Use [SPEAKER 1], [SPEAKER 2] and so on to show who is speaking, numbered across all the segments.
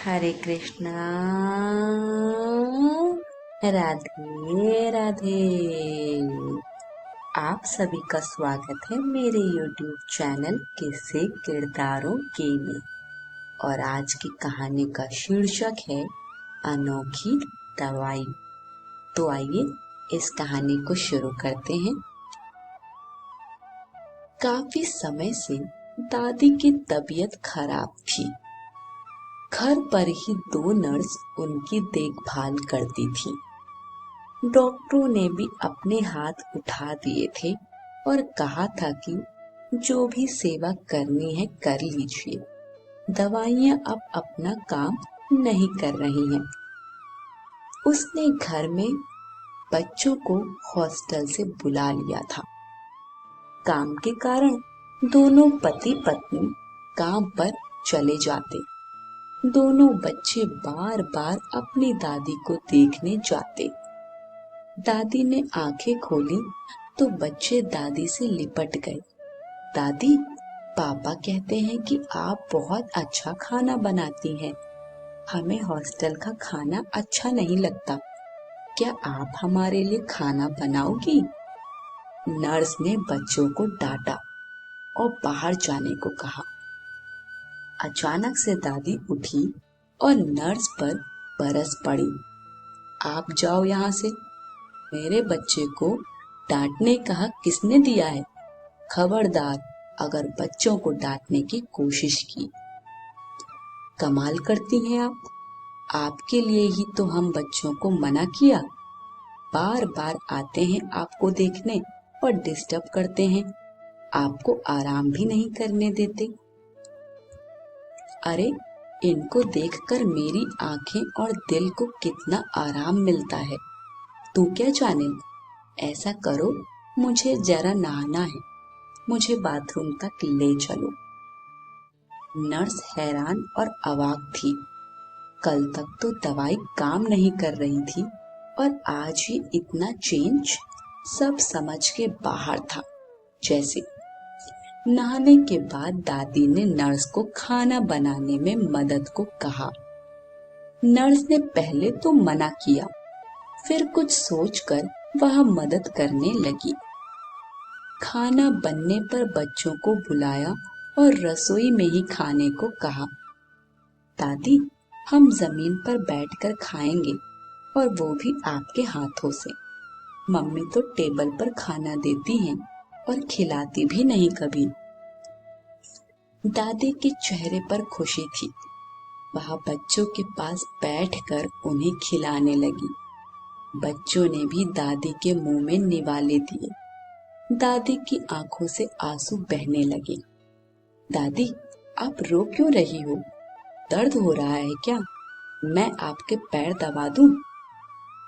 [SPEAKER 1] हरे कृष्णा। राधे राधे। आप सभी का स्वागत है मेरे YouTube चैनल किस्से किरदारों के में। और आज की कहानी का शीर्षक है अनोखी दवाई। तो आइए इस कहानी को शुरू करते हैं। काफी समय से दादी की तबीयत खराब थी। घर पर ही 2 नर्स उनकी देखभाल करती थी। डॉक्टरों ने भी अपने हाथ उठा दिए थे और कहा था कि जो भी सेवा करनी है कर लीजिए, दवाइयाँ अब अपना काम नहीं कर रही हैं। उसने घर में बच्चों को हॉस्टल से बुला लिया था। काम के कारण दोनों पति पत्नी काम पर चले जाते। दोनों बच्चे बार बार अपनी दादी को देखने जाते। दादी ने आंखें खोली तो बच्चे दादी से लिपट गए। दादी, पापा कहते हैं कि आप बहुत अच्छा खाना बनाती हैं। हमें हॉस्टल का खाना अच्छा नहीं लगता। क्या आप हमारे लिए खाना बनाओगी? नर्स ने बच्चों को डांटा और बाहर जाने को कहा। अचानक से दादी उठी और नर्स पर बरस पड़ी। आप जाओ यहाँ से। मेरे बच्चे को डांटने का हक किसने दिया है? खबरदार अगर बच्चों को डांटने की कोशिश की। कमाल करती हैं आप। आपके लिए ही तो हम बच्चों को मना किया। बार बार आते हैं आपको देखने और डिस्टर्ब करते हैं। आपको आराम भी नहीं करने देते। अरे, इनको देखकर मेरी आंखें और दिल को कितना आराम मिलता है। तू क्या जाने। ऐसा करो, मुझे जरा नहाना है। मुझे बाथरूम तक ले चलो। नर्स हैरान और अवाक थी। कल तक तो दवाई काम नहीं कर रही थी और आज ही इतना चेंज। सब समझ के बाहर था। जैसे नहाने के बाद दादी ने नर्स को खाना बनाने में मदद को कहा। नर्स ने पहले तो मना किया, फिर कुछ सोचकर वह मदद करने लगी। खाना बनने पर बच्चों को बुलाया और रसोई में ही खाने को कहा। दादी, हम जमीन पर बैठकर खाएंगे और वो भी आपके हाथों से। मम्मी तो टेबल पर खाना देती हैं और खिलाती भी नहीं कभी। दादी के चेहरे पर खुशी थी। वह बच्चों के पास बैठकर उन्हें खिलाने लगी। बच्चों ने भी दादी के मुंह में निवाले दिए। दादी की आंखों से आंसू बहने लगे। दादी, आप रो क्यों रही हो? दर्द हो रहा है क्या? मैं आपके पैर दबा दूं?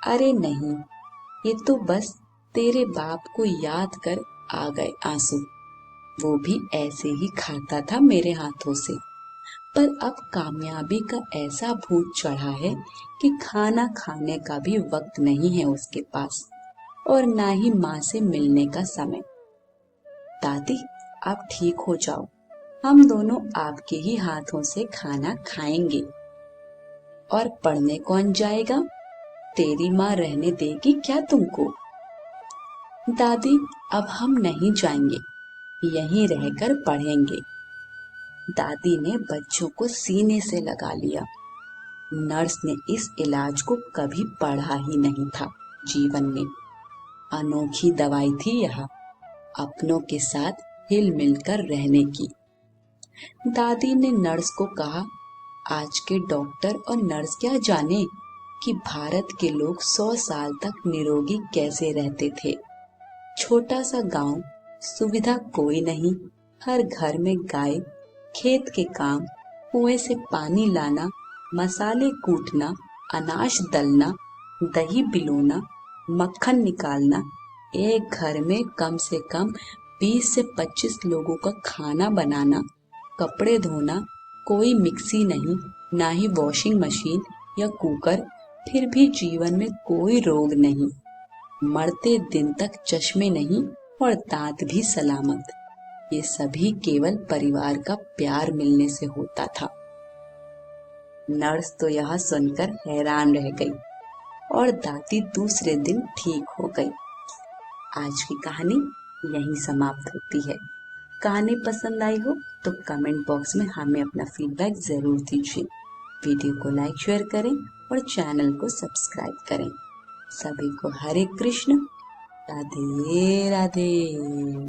[SPEAKER 1] अरे नहीं, ये तो बस तेरे बाप को याद कर आ गए आंसू। वो भी ऐसे ही खाता था मेरे हाथों से। पर अब कामयाबी का ऐसा भूत चढ़ा है कि खाना खाने का भी वक्त नहीं है उसके पास और ना ही माँ से मिलने का समय। दादी, आप ठीक हो जाओ। हम दोनों आपके ही हाथों से खाना खाएंगे। और पढ़ने कौन जाएगा? तेरी माँ रहने देगी क्या तुमको? दादी, अब हम नहीं जाएंगे, यहीं रहकर पढ़ेंगे। दादी ने बच्चों को सीने से लगा लिया। नर्स ने इस इलाज को कभी पढ़ा ही नहीं था जीवन में। अनोखी दवाई थी यह, अपनों के साथ हिल मिलकर रहने की। दादी ने नर्स को कहा, आज के डॉक्टर और नर्स क्या जाने कि भारत के लोग 100 साल तक निरोगी कैसे रहते थे। छोटा सा गांव, सुविधा कोई नहीं, हर घर में गाय, खेत के काम, कुएं से पानी लाना, मसाले कूटना, अनाज दलना, दही बिलोना, मक्खन निकालना, एक घर में कम से कम 20 से 25 लोगों का खाना बनाना, कपड़े धोना, कोई मिक्सी नहीं, ना ही वॉशिंग मशीन या कुकर, फिर भी जीवन में कोई रोग नहीं, मरते दिन तक चश्मे नहीं और दांत भी सलामत। ये सभी केवल परिवार का प्यार मिलने से होता था। नर्स तो यह सुनकर हैरान रह गई और दादी दूसरे दिन ठीक हो गई। आज की कहानी यहीं समाप्त होती है। कहानी पसंद आई हो तो कमेंट बॉक्स में हमें अपना फीडबैक जरूर दीजिए। वीडियो को लाइक शेयर करें और चैनल को सब्सक्राइब करें। सभी को हरे कृष्ण, राधे राधे।